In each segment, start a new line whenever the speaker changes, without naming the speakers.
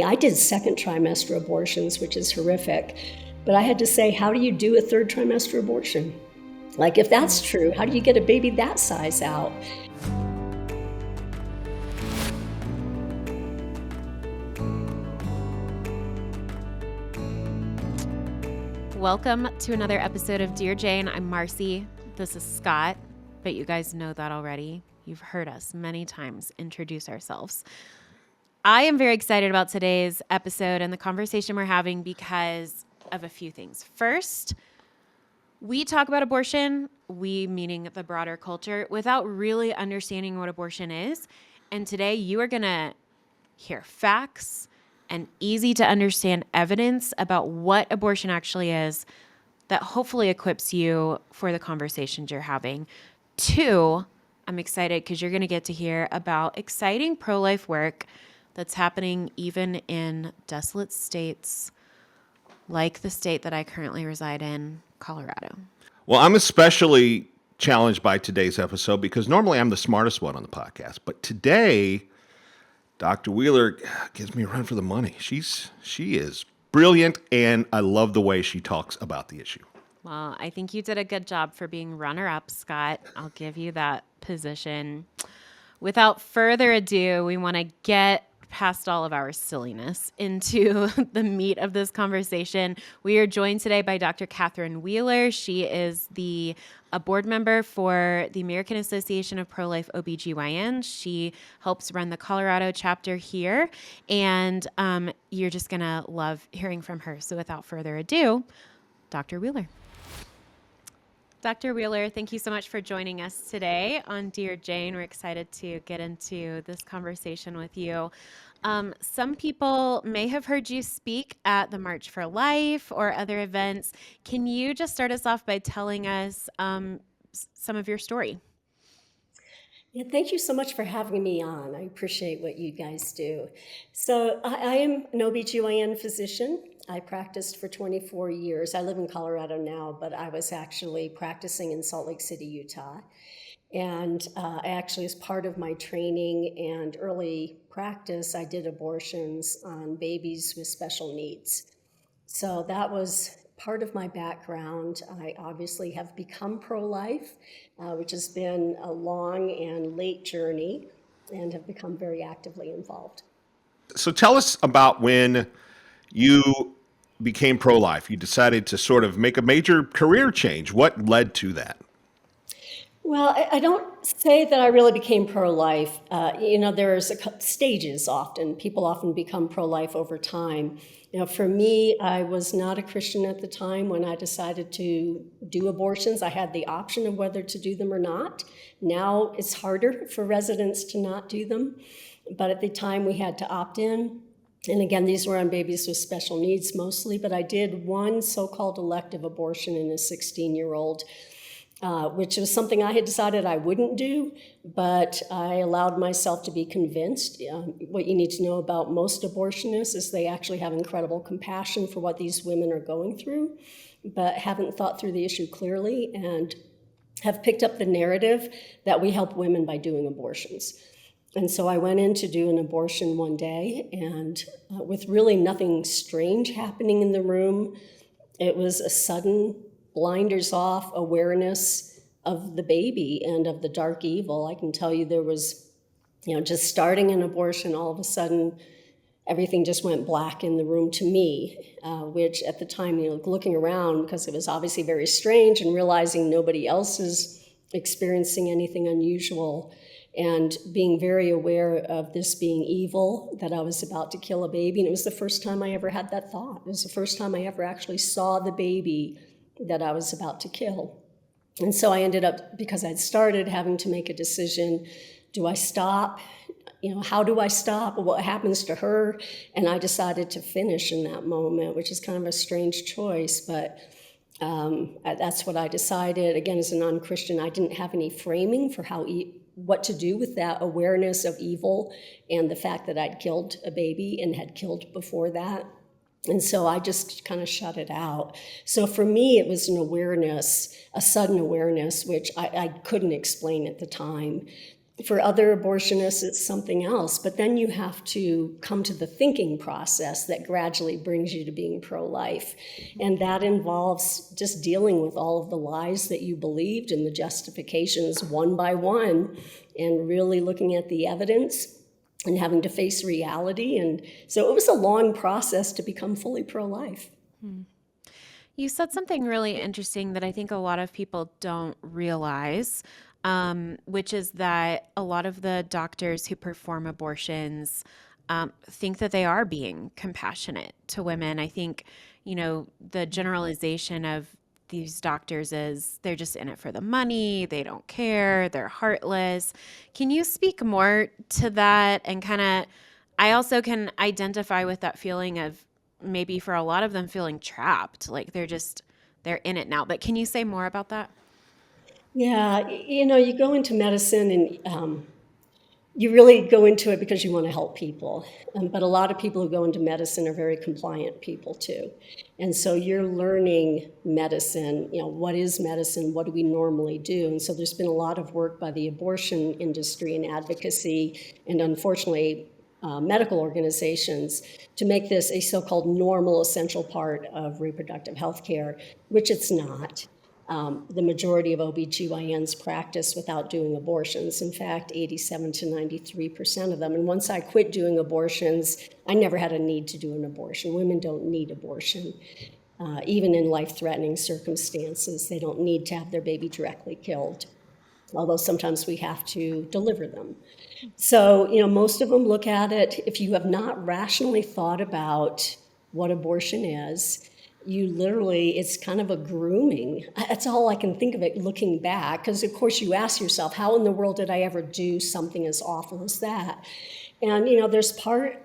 I did second trimester abortions, which is horrific, but I had to say, how do you do a third trimester abortion? Like, if that's true, how do you get a baby that size out?
Welcome to another episode of Dear Jane. I'm Marcy. This is Scott, but you guys know that already. You've heard us many times introduce ourselves. I am very excited about today's episode and the conversation we're having because of a few things. First, we talk about abortion, we meaning the broader culture, without really understanding what abortion is. And today you are going to hear facts and easy to understand evidence about what abortion actually is that hopefully equips you for the conversations you're having. Two, I'm excited because you're going to get to hear about exciting pro-life work that's happening even in desolate states like the state that I currently reside in, Colorado.
Well, I'm especially challenged by today's episode because normally I'm the smartest one on the podcast, but today Dr. Wheeler gives me a run for the money. She is brilliant, and I love the way she talks about the issue.
Well, I think you did a good job for being runner-up, Scott. I'll give you that position. Without further ado, we want to get past all of our silliness into the meat of this conversation. We are joined today by Dr. Catherine Wheeler. She is a board member for the American Association of Pro-Life OBGYN. She helps run the Colorado chapter here, and you're just going to love hearing from her. So without further ado, Dr. Wheeler. Dr. Wheeler, thank you so much for joining us today on Dear Jane. We're excited to get into this conversation with you. Some people may have heard you speak at the March for Life or other events. Can you just start us off by telling us some of your story?
Yeah, thank you so much for having me on. I appreciate what you guys do. So I am an OBGYN physician. I practiced for 24 years. I live in Colorado now, but I was actually practicing in Salt Lake City, Utah. And actually, as part of my training and early practice, I did abortions on babies with special needs. So that was part of my background. I obviously have become pro-life, which has been a long and late journey, and have become very actively involved.
So tell us about when you became pro-life. You decided to sort of make a major career change. What led to that?
Well, I don't say that I really became pro-life. There's stages often. People often become pro-life over time. For me, I was not a Christian at the time when I decided to do abortions. I had the option of whether to do them or not. Now it's harder for residents to not do them. But at the time, we had to opt in. And again, these were on babies with special needs mostly. But I did one so-called elective abortion in a 16-year-old. Which was something I had decided I wouldn't do, but I allowed myself to be convinced. What you need to know about most abortionists is they actually have incredible compassion for what these women are going through, but haven't thought through the issue clearly and have picked up the narrative that we help women by doing abortions. And so I went in to do an abortion one day, and with really nothing strange happening in the room, it was a sudden blinders off awareness of the baby and of the dark evil. I can tell you there was, just starting an abortion, all of a sudden, everything just went black in the room to me, which at the time, looking around, because it was obviously very strange and realizing nobody else is experiencing anything unusual and being very aware of this being evil, that I was about to kill a baby. And it was the first time I ever had that thought. It was the first time I ever actually saw the baby that I was about to kill. And so I ended up, because I'd started, having to make a decision. Do I stop? How do I stop? What happens to her? And I decided to finish in that moment, which is kind of a strange choice, but that's what I decided. Again, as a non-Christian, I didn't have any framing for what to do with that awareness of evil and the fact that I'd killed a baby and had killed before that. And so I just kind of shut it out. So for me, it was an awareness, a sudden awareness, which I couldn't explain at the time. For other abortionists, it's something else. But then you have to come to the thinking process that gradually brings you to being pro-life. And that involves just dealing with all of the lies that you believed and the justifications one by one, and really looking at the evidence and having to face reality. And so it was a long process to become fully pro-life.
You said something really interesting that I think a lot of people don't realize, which is that a lot of the doctors who perform abortions think that they are being compassionate to women. I think, the generalization of these doctors is they're just in it for the money, they don't care, they're heartless. Can you speak more to that? And kind of, I also can identify with that feeling of maybe for a lot of them feeling trapped, like they're in it now. But can you say more about that?
Yeah, you go into medicine and you really go into it because you want to help people. But a lot of people who go into medicine are very compliant people too. And so you're learning medicine, what is medicine? What do we normally do? And so there's been a lot of work by the abortion industry and advocacy, and unfortunately, medical organizations to make this a so-called normal essential part of reproductive health care, which it's not. The majority of OBGYNs practice without doing abortions. In fact, 87 to 93% of them. And once I quit doing abortions, I never had a need to do an abortion. Women don't need abortion. Even in life-threatening circumstances, they don't need to have their baby directly killed, although sometimes we have to deliver them. So, most of them look at it, if you have not rationally thought about what abortion is, you literally, it's kind of a grooming. That's all I can think of it looking back, because of course you ask yourself, how in the world did I ever do something as awful as that? And, there's part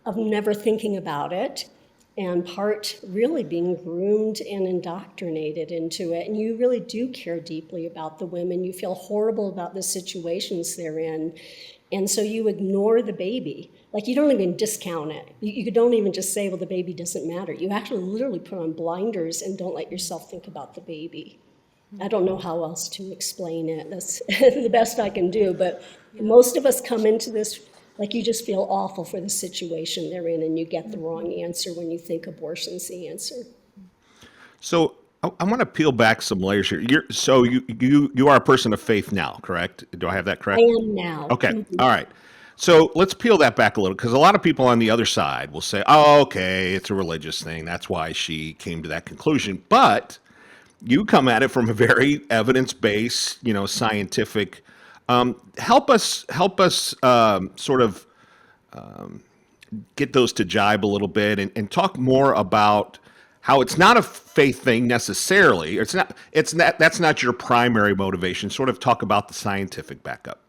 of never thinking about it, and part really being groomed and indoctrinated into it. And you really do care deeply about the women. You feel horrible about the situations they're in. And so you ignore the baby. Like, you don't even discount it. You don't even just say, well, the baby doesn't matter. You actually literally put on blinders and don't let yourself think about the baby. I don't know how else to explain it. That's the best I can do. But most of us come into this like you just feel awful for the situation they're in, and you get the wrong answer when you think abortion's the answer.
So I want to peel back some layers here. You are a person of faith now, correct? Do I have that
I
correct?
am now.
Okay. All right. So let's peel that back a little, because a lot of people on the other side will say, "Oh, okay, it's a religious thing. That's why she came to that conclusion." But you come at it from a very evidence-based, scientific. Help us sort of get those to jibe a little bit, and talk more about how it's not a faith thing necessarily. That's not your primary motivation. Sort of talk about the scientific backup.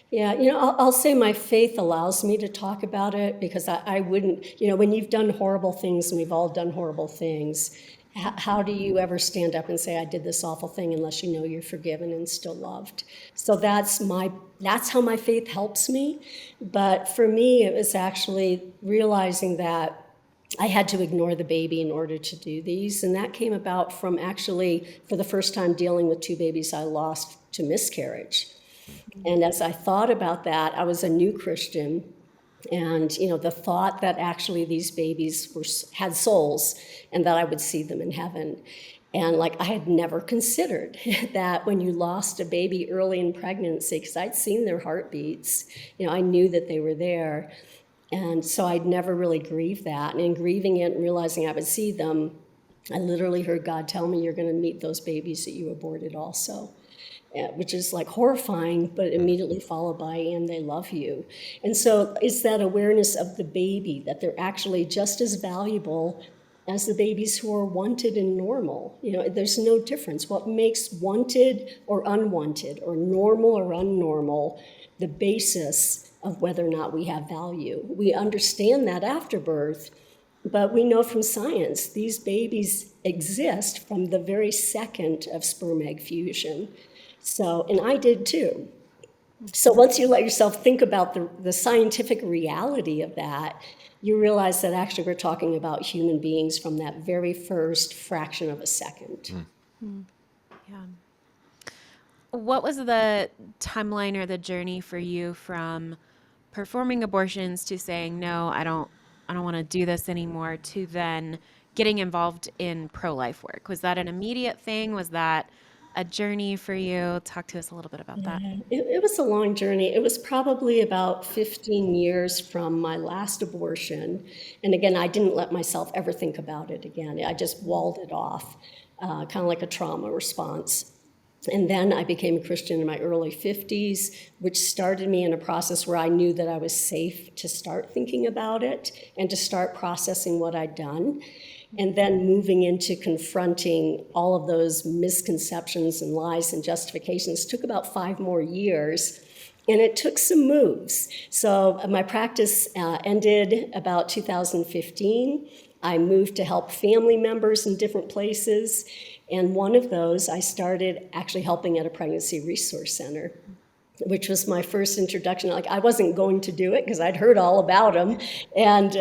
Yeah, I'll say my faith allows me to talk about it, because I wouldn't, when you've done horrible things, and we've all done horrible things, how do you ever stand up and say, I did this awful thing, unless you know you're forgiven and still loved? So that's how my faith helps me. But for me, it was actually realizing that I had to ignore the baby in order to do these. And that came about from actually, for the first time, dealing with two babies I lost to miscarriage. And as I thought about that, I was a new Christian, and the thought that actually these babies had souls, and that I would see them in heaven. And like, I had never considered that when you lost a baby early in pregnancy, because I'd seen their heartbeats, I knew that they were there. And so I'd never really grieved that. And in grieving it and realizing I would see them, I literally heard God tell me, you're going to meet those babies that you aborted also. Which is like horrifying, but immediately followed by, and they love you. And so it's that awareness of the baby, that they're actually just as valuable as the babies who are wanted and normal. There's no difference. What makes wanted or unwanted, or normal or unnormal, the basis of whether or not we have value. We understand that after birth, but we know from science, these babies exist from the very second of sperm-egg fusion. So, and I did too. So once you let yourself think about the scientific reality of that, you realize that actually we're talking about human beings from that very first fraction of a second.
Yeah. what was the timeline or the journey for you from performing abortions to saying, no, I don't want to do this anymore, to then getting involved in pro-life work? Was that an immediate thing? Was that a journey for you? Talk to us a little bit about that.
Yeah, it was a long journey. It was probably about 15 years from my last abortion. And again, I didn't let myself ever think about it again. I just walled it off, kind of like a trauma response. And then I became a Christian in my early 50s, which started me in a process where I knew that I was safe to start thinking about it and to start processing what I'd done. And then moving into confronting all of those misconceptions and lies and justifications took about 5 more years. And it took some moves. So my practice ended about 2015. I moved to help family members in different places. And one of those, I started actually helping at a pregnancy resource center, which was my first introduction. Like, I wasn't going to do it because I'd heard all about them and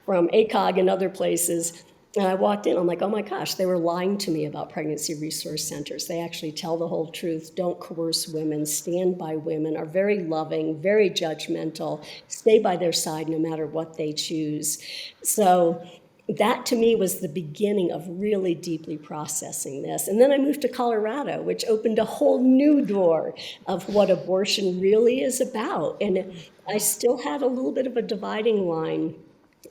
from ACOG and other places. And I walked in, I'm like, oh my gosh, they were lying to me about pregnancy resource centers. They actually tell the whole truth, don't coerce women, stand by women, are very loving, very judgmental, stay by their side no matter what they choose. So that to me was the beginning of really deeply processing this. And then I moved to Colorado, which opened a whole new door of what abortion really is about. And I still had a little bit of a dividing line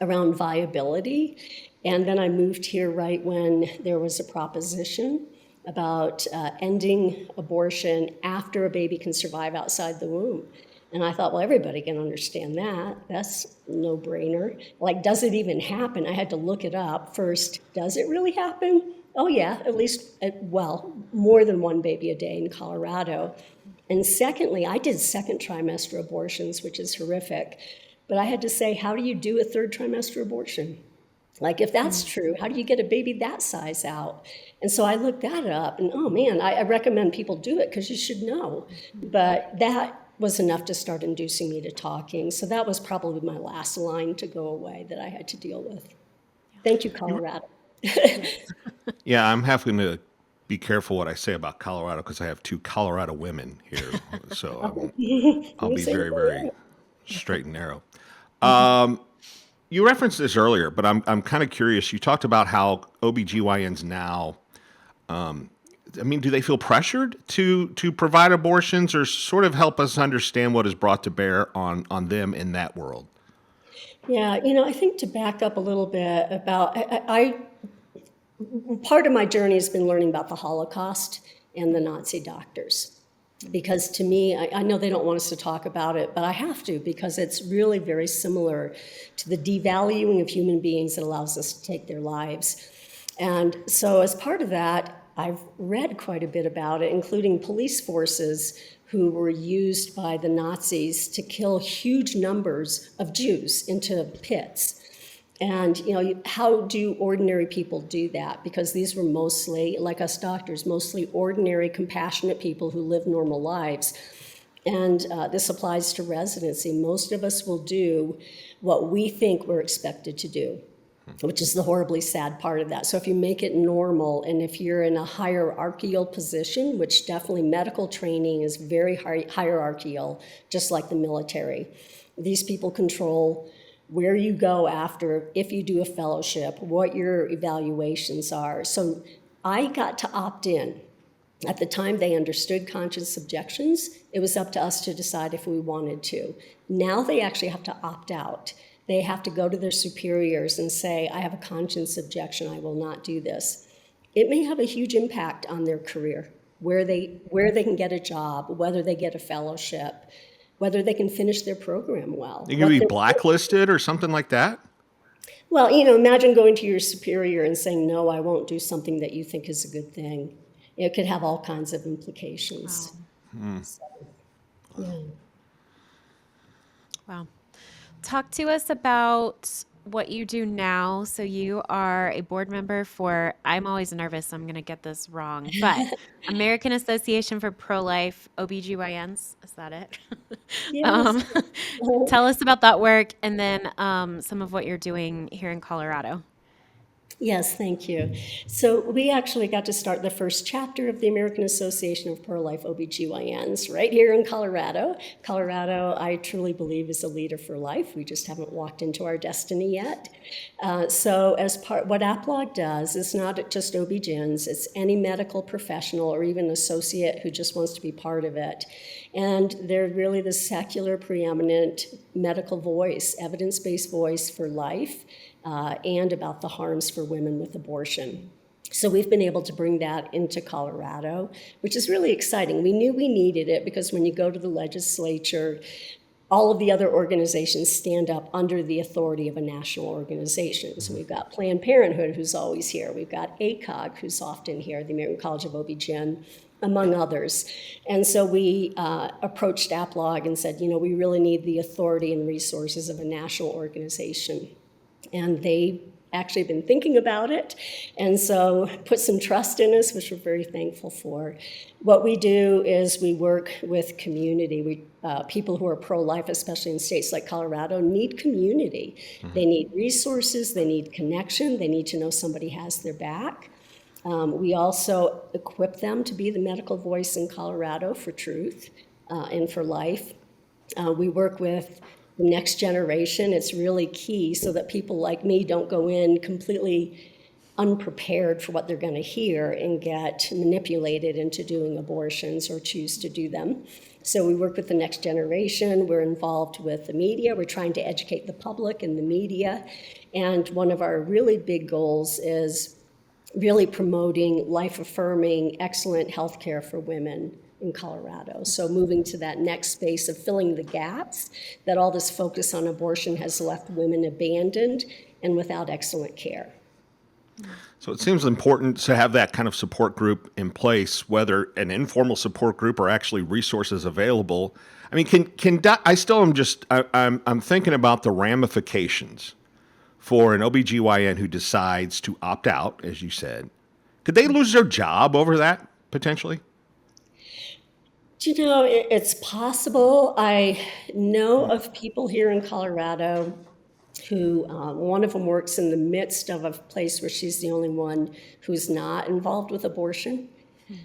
around viability. And then I moved here right when there was a proposition about ending abortion after a baby can survive outside the womb. And I thought, well, everybody can understand that. That's a no-brainer. Like, does it even happen? I had to look it up. First, does it really happen? Oh, yeah, at least, well, more than one baby a day in Colorado. And secondly, I did second trimester abortions, which is horrific. But I had to say, how do you do a third trimester abortion? Like, if that's true, how do you get a baby that size out? And so I looked that up, and oh man, I recommend people do it because you should know. But that was enough to start inducing me to talking. So that was probably my last line to go away that I had to deal with. Thank you, Colorado.
Yeah, I'm having to be careful what I say about Colorado because I have two Colorado women here, so I'll
You
be
say,
very, very straight and narrow.
yeah.
You referenced this earlier, but I'm kind of curious. You talked about how OBGYNs now, I mean, do they feel pressured to provide abortions, or sort of help us understand what is brought to bear on them in that world?
Yeah, I think to back up a little bit about, part of my journey has been learning about the Holocaust and the Nazi doctors. Because to me, I know they don't want us to talk about it, but I have to because it's really very similar to the devaluing of human beings that allows us to take their lives. And so as part of that, I've read quite a bit about it, including police forces who were used by the Nazis to kill huge numbers of Jews into pits. And, how do ordinary people do that? Because these were mostly, like us doctors, mostly ordinary, compassionate people who live normal lives. And this applies to residency. Most of us will do what we think we're expected to do, which is the horribly sad part of that. So if you make it normal, and if you're in a hierarchical position, which definitely medical training is very hierarchical, just like the military, these people control where you go after, if you do a fellowship, what your evaluations are. So I got to opt in. At the time they understood conscious objections, it was up to us to decide if we wanted to. Now they actually have to opt out. They have to go to their superiors and say, I have a conscience objection, I will not do this. It may have a huge impact on their career, where they can get a job, whether they get a fellowship, whether they can finish their program well.
You could be blacklisted or something like that.
Well, imagine going to your superior and saying, no, I won't do something that you think is a good thing. It could have all kinds of implications.
Wow.
So, yeah.
Wow. Talk to us about what you do now. So you are a board member for, I'm always nervous, I'm going to get this wrong, but American Association for Pro-Life OBGYNs. Is that it?
Yes.
Tell us about that work, and then some of what you're doing here in Colorado.
Yes, thank you. So we actually got to start the first chapter of the American Association of Pro-Life OBGYNs right here in Colorado. Colorado, I truly believe, is a leader for life. We just haven't walked into our destiny yet. So as part, what APLOG does is not just OB-GYNs, it's any medical professional or even associate who just wants to be part of it. And they're really the secular preeminent medical voice, evidence-based voice for life. And about the harms for women with abortion. So we've been able to bring that into Colorado, which is really exciting. We knew we needed it because when you go to the legislature, all of the other organizations stand up under the authority of a national organization. So we've got Planned Parenthood, who's always here. We've got ACOG, who's often here, the American College of OB-GYN, among others. And so we approached APLOG and said, we really need the authority and resources of a national organization. And they actually been thinking about it, and so put some trust in us, which we're very thankful for. What we do is we work with community. People who are pro-life, especially in states like Colorado, need community. They need resources, they need connection, they need to know somebody has their back. We also equip them to be the medical voice in Colorado for truth and for life. We work with the next generation. It's really key so that people like me don't go in completely unprepared for what they're going to hear and get manipulated into doing abortions or choose to do them. So we work with the next generation. We're involved with the media. We're trying to educate the public and the media. And one of our really big goals is really promoting life-affirming, excellent health care for women in Colorado. So moving to that next space of filling the gaps that all this focus on abortion has left women abandoned and without excellent care.
So it seems important to have that kind of support group in place, whether an informal support group or actually resources available. I mean, I still am just, I'm thinking about the ramifications for an OBGYN who decides to opt out, as you said. Could they lose their job over that potentially?
It's possible. I know of people here in Colorado who, one of them works in the midst of a place where she's the only one who's not involved with abortion.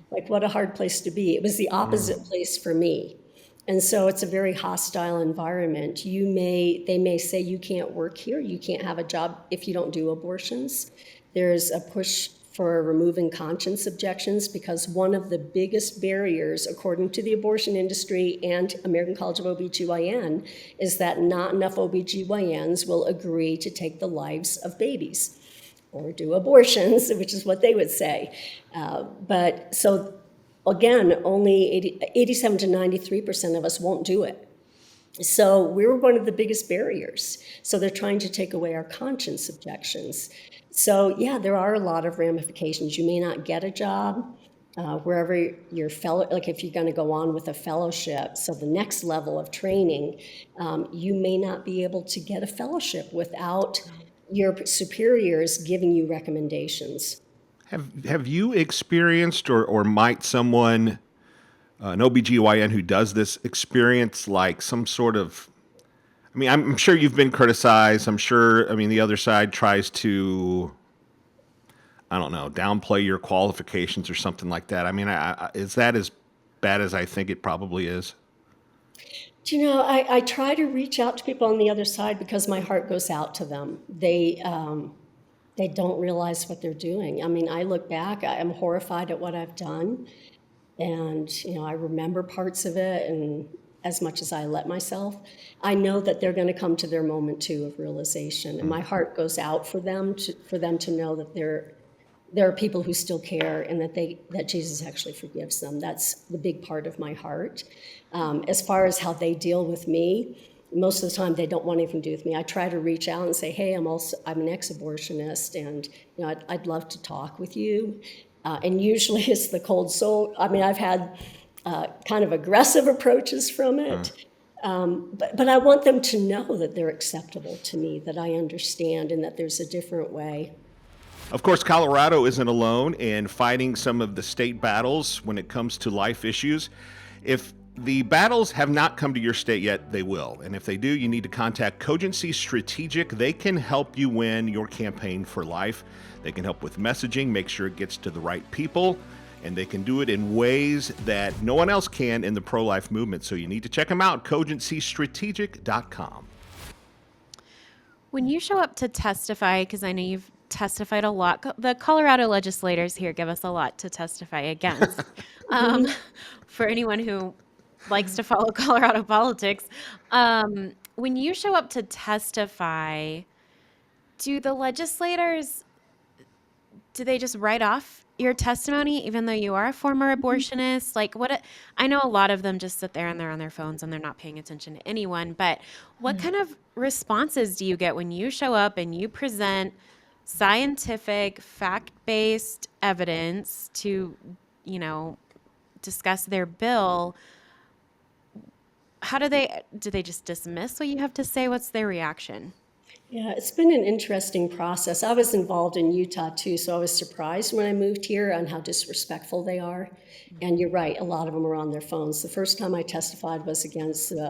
Like, what a hard place to be. It was the opposite place for me. And so it's a very hostile environment. They may say you can't work here, you can't have a job if you don't do abortions. There's a push for removing conscience objections because one of the biggest barriers, according to the abortion industry and American College of OBGYN, is that not enough OBGYNs will agree to take the lives of babies or do abortions, which is what they would say. But so again, only 87 to 93% of us won't do it. So we're one of the biggest barriers. So they're trying to take away our conscience objections. So yeah, there are a lot of ramifications. You may not get a job wherever your fellow, like if you're going to go on with a fellowship. So the next level of training, you may not be able to get a fellowship without your superiors giving you recommendations.
Have you experienced or might someone, an OBGYN who does this, experience like some sort of, I mean, I'm sure you've been criticized. I'm sure, I mean, the other side tries to, I don't know, downplay your qualifications or something like that. I mean, is that as bad as I think it probably is?
I try to reach out to people on the other side because my heart goes out to them. They don't realize what they're doing. I mean, I look back, I'm horrified at what I've done. And, I remember parts of it, and as much as I let myself, I know that they're going to come to their moment too of realization. And my heart goes out for them to know that there are people who still care and that Jesus actually forgives them. That's the big part of my heart. As far as how they deal with me, most of the time they don't want anything to do with me. I try to reach out and say, hey, I'm an ex-abortionist, and I'd love to talk with you. And usually it's the cold soul. I mean, I've had kind of aggressive approaches from it. But I want them to know that they're acceptable to me, that I understand, and that there's a different way.
Of course, Colorado isn't alone in fighting some of the state battles when it comes to life issues. If The battles have not come to your state yet. They will. And if they do, you need to contact Cogency Strategic. They can help you win your campaign for life. They can help with messaging, make sure it gets to the right people, and they can do it in ways that no one else can in the pro-life movement. So you need to check them out, CogencyStrategic.com.
When you show up to testify, because I know you've testified a lot, the Colorado legislators here give us a lot to testify against. For anyone who likes to follow Colorado politics, when you show up to testify, do the legislators, do they just write off your testimony, even though you are a former abortionist? Like, I know a lot of them just sit there and they're on their phones and they're not paying attention to anyone, but what kind of responses do you get when you show up and you present scientific, fact-based evidence to, discuss their bill? Do they just dismiss what you have to say? What's their reaction?
Yeah, it's been an interesting process. I was involved in Utah too, so I was surprised when I moved here on how disrespectful they are. And you're right, a lot of them are on their phones. The first time I testified was against the,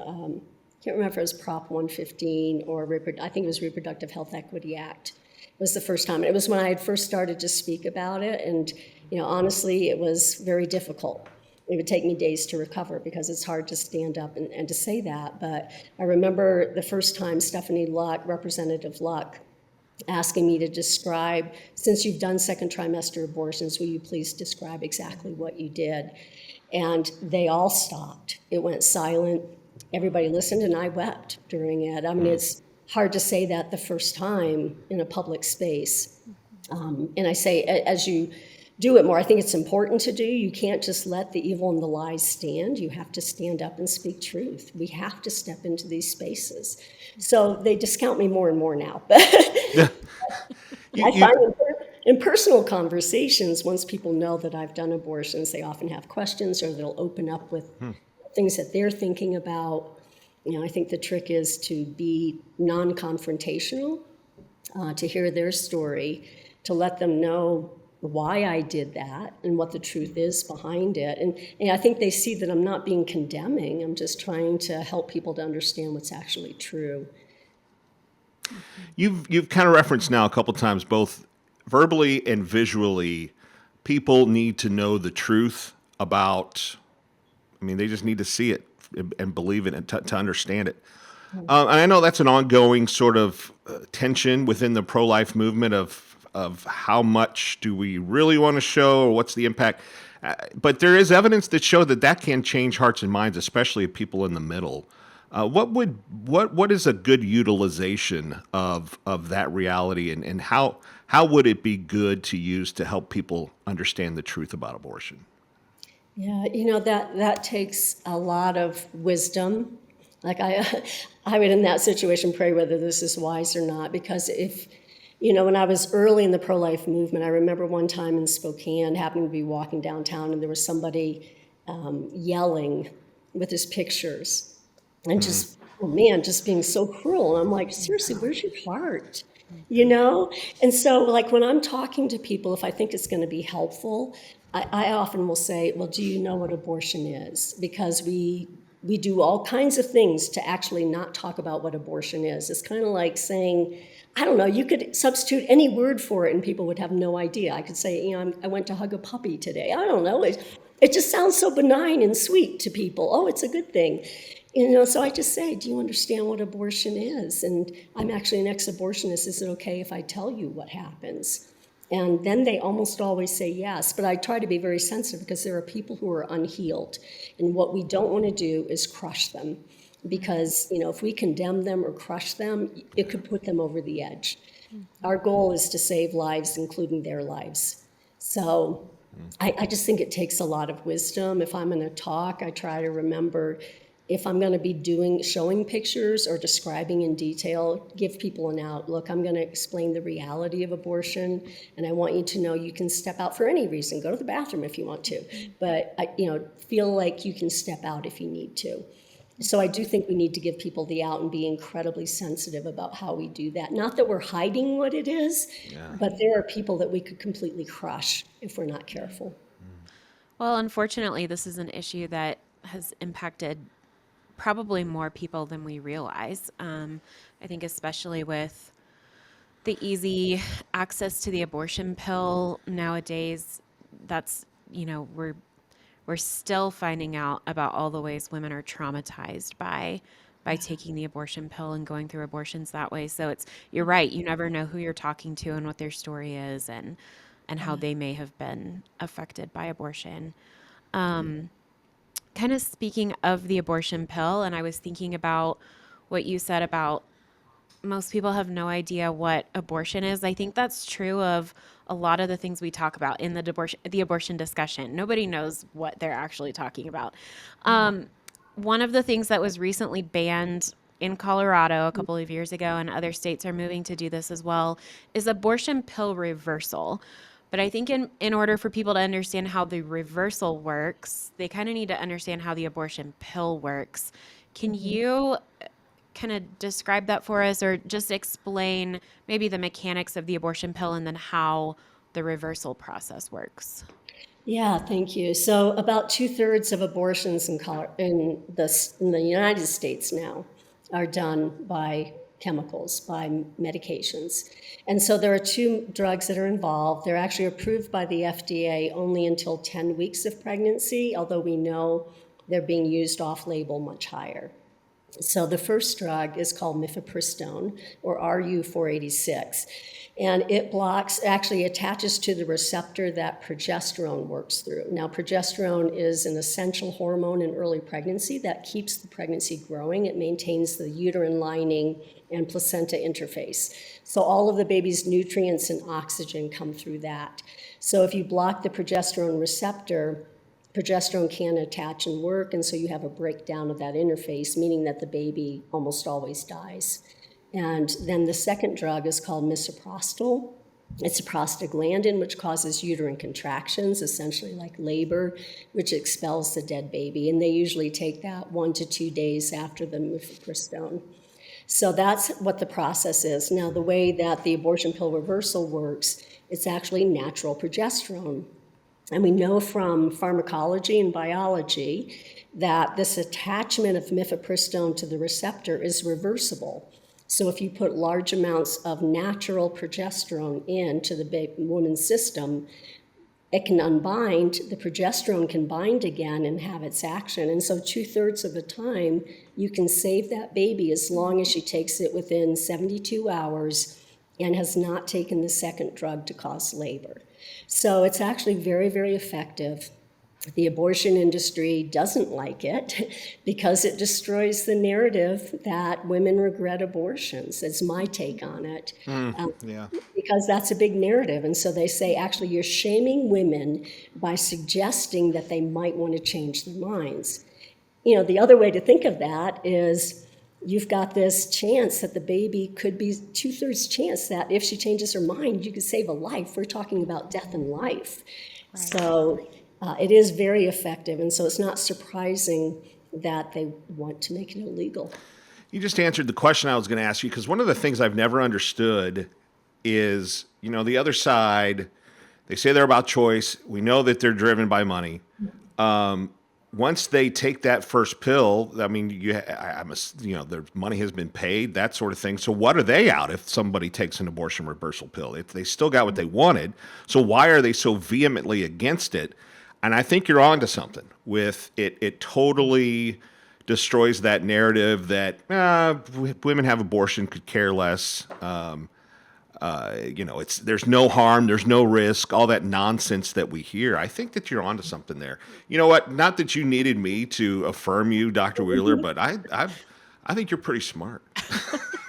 can't remember if it was Prop 115 or I think it was Reproductive Health Equity Act. It was the first time. It was when I had first started to speak about it, and honestly, it was very difficult. It would take me days to recover because it's hard to stand up and to say that. But I remember the first time Stephanie Luck, Representative Luck, asking me to describe, since you've done second trimester abortions, will you please describe exactly what you did? And they all stopped. It went silent. Everybody listened, and I wept during it. I mean, it's hard to say that the first time in a public space. And I say, as you do it more, I think it's important to do. You can't just let the evil and the lies stand. You have to stand up and speak truth. We have to step into these spaces. So they discount me more and more now. I find in personal conversations, once people know that I've done abortions, they often have questions or they'll open up with things that they're thinking about. I think the trick is to be non-confrontational, to hear their story, to let them know why I did that and what the truth is behind it. And I think they see that I'm not being condemning. I'm just trying to help people to understand what's actually true.
You've kind of referenced now a couple times, both verbally and visually, people need to know the truth about, they just need to see it and believe it and to understand it. And I know that's an ongoing sort of tension within the pro-life movement of how much do we really want to show or what's the impact. But there is evidence that show that can change hearts and minds, especially of people in the middle. What is a good utilization of that reality, and how would it be good to use to help people understand the truth about abortion?
Yeah, that takes a lot of wisdom. Like I would in that situation pray whether this is wise or not, because if when I was early in the pro-life movement, I remember one time in Spokane, happening to be walking downtown, and there was somebody yelling with his pictures, and just being so cruel. And I'm like, seriously, where's your heart? And so, like, when I'm talking to people, if I think it's going to be helpful, I often will say, well, do you know what abortion is? Because we do all kinds of things to actually not talk about what abortion is. It's kind of like saying, I don't know, you could substitute any word for it and people would have no idea. I could say, I went to hug a puppy today. I don't know. It just sounds so benign and sweet to people. Oh, it's a good thing. So I just say, do you understand what abortion is? And I'm actually an ex-abortionist. Is it okay if I tell you what happens? And then they almost always say yes. But I try to be very sensitive because there are people who are unhealed. And what we don't want to do is crush them. Because, if we condemn them or crush them, it could put them over the edge. Our goal is to save lives, including their lives. So I just think it takes a lot of wisdom. If I'm going to talk, I try to remember, if I'm going to be showing pictures or describing in detail, give people an out. Look, I'm going to explain the reality of abortion, and I want you to know you can step out for any reason. Go to the bathroom if you want to, but feel like you can step out if you need to. So I do think we need to give people the out and be incredibly sensitive about how we do that. Not that we're hiding what it is, but there are people that we could completely crush if we're not careful.
Well, unfortunately, this is an issue that has impacted probably more people than we realize. I think especially with the easy access to the abortion pill nowadays, that's, we're still finding out about all the ways women are traumatized by taking the abortion pill and going through abortions that way. So you're right, you never know who you're talking to and what their story is, and how they may have been affected by abortion. Kind of speaking of the abortion pill, and I was thinking about what you said about most people have no idea what abortion is. I think that's true of a lot of the things we talk about in the abortion discussion. Nobody knows what they're actually talking about. One of the things that was recently banned in Colorado a couple of years ago, and other states are moving to do this as well, is abortion pill reversal. But I think in order for people to understand how the reversal works, they kind of need to understand how the abortion pill works. Can you kind of describe that for us, or just explain maybe the mechanics of the abortion pill and then how the reversal process works?
Yeah, thank you. So about two-thirds of abortions in the United States now are done by chemicals, by medications. And so there are two drugs that are involved. They're actually approved by the FDA only until 10 weeks of pregnancy, although we know they're being used off-label much higher. So the first drug is called mifepristone, or RU486, and it actually attaches to the receptor that progesterone works through. Now, progesterone is an essential hormone in early pregnancy that keeps the pregnancy growing. It maintains the uterine lining and placenta interface. So all of the baby's nutrients and oxygen come through that. So if you block the progesterone receptor, progesterone can't attach and work, and so you have a breakdown of that interface, meaning that the baby almost always dies. And then the second drug is called misoprostol. It's a prostaglandin, which causes uterine contractions, essentially like labor, which expels the dead baby. And they usually take that 1 to 2 days after the mifepristone. So that's what the process is. Now, the way that the abortion pill reversal works, it's actually natural progesterone. And we know from pharmacology and biology that this attachment of mifepristone to the receptor is reversible. So if you put large amounts of natural progesterone into the woman's system, it can unbind, the progesterone can bind again and have its action. And so 2/3 of the time, you can save that baby as long as she takes it within 72 hours and has not taken the second drug to cause labor. So it's actually very, very effective. The abortion industry doesn't like it because it destroys the narrative that women regret abortions. It's my take on it.
Yeah.
Because that's a big narrative. And so they say, actually, you're shaming women by suggesting that they might want to change their minds. The other way to think of that is you've got this chance that the baby could be 2/3 chance that if she changes her mind, you could save a life. We're talking about death and life.
Right.
So it is very effective. And so it's not surprising that they want to make it illegal.
You just answered the question I was going to ask you, because one of the things I've never understood is, the other side, they say they're about choice. We know that they're driven by money. Once they take that first pill, I mean, their money has been paid, that sort of thing. So what are they out if somebody takes an abortion reversal pill? If they still got what they wanted, so why are they so vehemently against it? And I think you're onto something with it. It totally destroys that narrative that women have abortion, could care less. There's no harm, there's no risk, all that nonsense that we hear. I think that you're onto something there. You know what? Not that you needed me to affirm you, Dr. Wheeler, but I think you're pretty smart.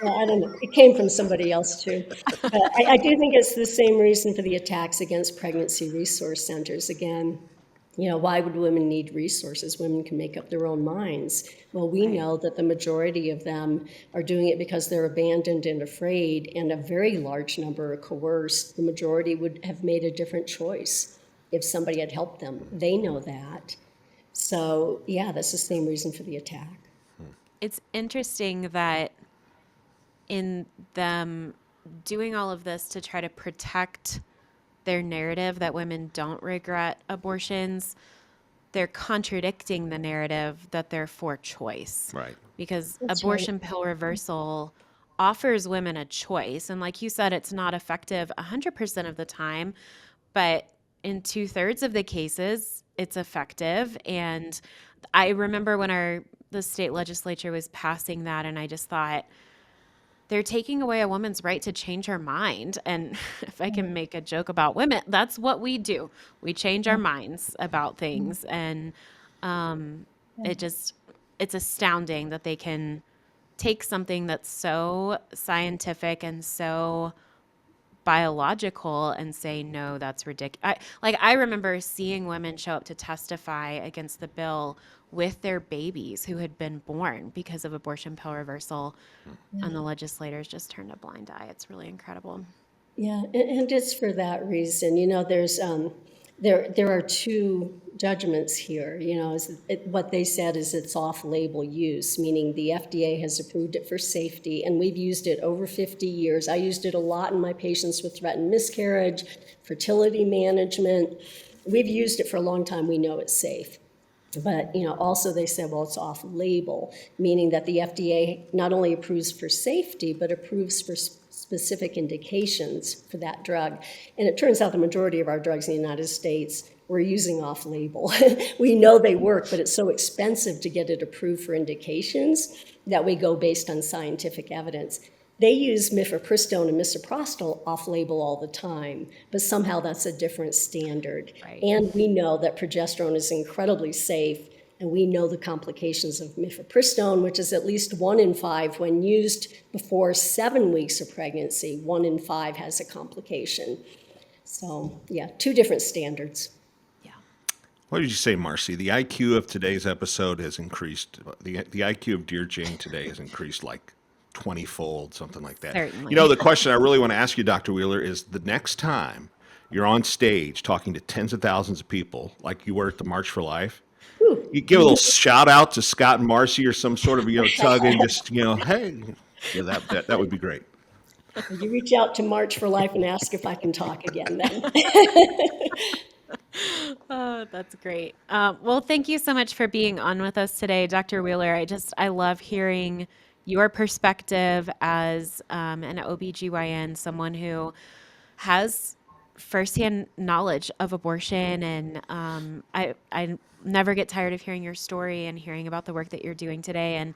Well, I don't know. It came from somebody else too. But I do think it's the same reason for the attacks against pregnancy resource centers. Again, why would women need resources? Women can make up their own minds. Well, we know that the majority of them are doing it because they're abandoned and afraid, and a very large number are coerced. The majority would have made a different choice if somebody had helped them. They know that. So, yeah, that's the same reason for the attack.
It's interesting that in them doing all of this to try to protect their narrative that women don't regret abortions, they're contradicting the narrative that they're for choice.
Right.
Because
That's
abortion
right.
pill reversal offers women a choice. And like you said, it's not effective 100% of the time, but in 2/3 of the cases, it's effective. And I remember when the state legislature was passing that, and I just thought, they're taking away a woman's right to change her mind. And if I can make a joke about women, that's what we do. We change our minds about things. And um, it's astounding that they can take something that's so scientific and so biological and say, no, that's ridiculous. I remember seeing women show up to testify against the bill with their babies who had been born because of abortion pill reversal, and the legislators just turned a blind eye. It's really incredible.
Yeah, and it's for that reason. There are two judgments here. What they said is it's off-label use, meaning the FDA has approved it for safety, and we've used it over 50 years. I used it a lot in my patients with threatened miscarriage, fertility management. We've used it for a long time. We know it's safe. But, also they said, well, it's off-label, meaning that the FDA not only approves for safety, but approves for specific indications for that drug. And it turns out the majority of our drugs in the United States we're using off-label. We know they work, but it's so expensive to get it approved for indications that we go based on scientific evidence. They use mifepristone and misoprostol off-label all the time, but somehow that's a different standard.
Right.
And we know that progesterone is incredibly safe, and we know the complications of mifepristone, which is at least 1 in 5 when used before 7 weeks of pregnancy. 1 in 5 has a complication. So, yeah, 2 different standards.
Yeah.
What did you say, Marcy? The IQ of today's episode has increased. The IQ of Dear Jane today has increased like 20-fold, something like that.
Certainly.
The question I really want to ask you, Dr. Wheeler, is the next time you're on stage talking to tens of thousands of people, like you were at the March for Life, you give a little shout out to Scott and Marcy or some sort of tug and just hey, that would be great.
You reach out to March for Life and ask if I can talk again then.
Oh, that's great. Well, thank you so much for being on with us today, Dr. Wheeler. I love hearing your perspective as an OBGYN, someone who has firsthand knowledge of abortion. And I never get tired of hearing your story and hearing about the work that you're doing today. And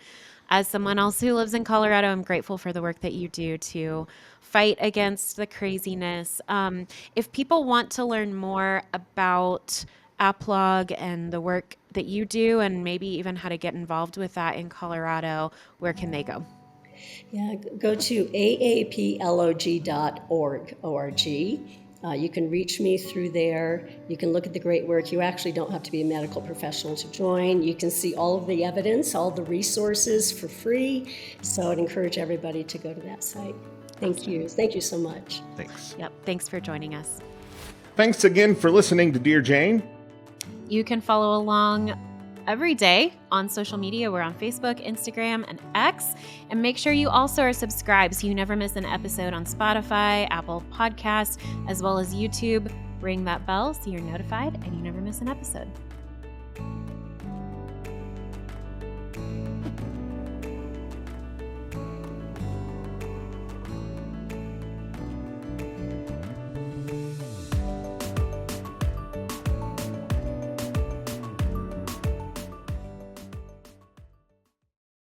as someone else who lives in Colorado, I'm grateful for the work that you do to fight against the craziness. If people want to learn more about AAPLOG and the work that you do, and maybe even how to get involved with that in Colorado, where can they go?
Yeah, go to AAPLOG.org, O-R-G. You can reach me through there. You can look at the great work. You actually don't have to be a medical professional to join. You can see all of the evidence, all the resources for free. So I'd encourage everybody to go to that site. Thank you. Thank you so much.
Thanks.
Yep. Thanks for joining us.
Thanks again for listening to Dear Jane.
You can follow along every day on social media. We're on Facebook, Instagram, and X. And make sure you also are subscribed so you never miss an episode on Spotify, Apple Podcasts, as well as YouTube. Ring that bell so you're notified and you never miss an episode.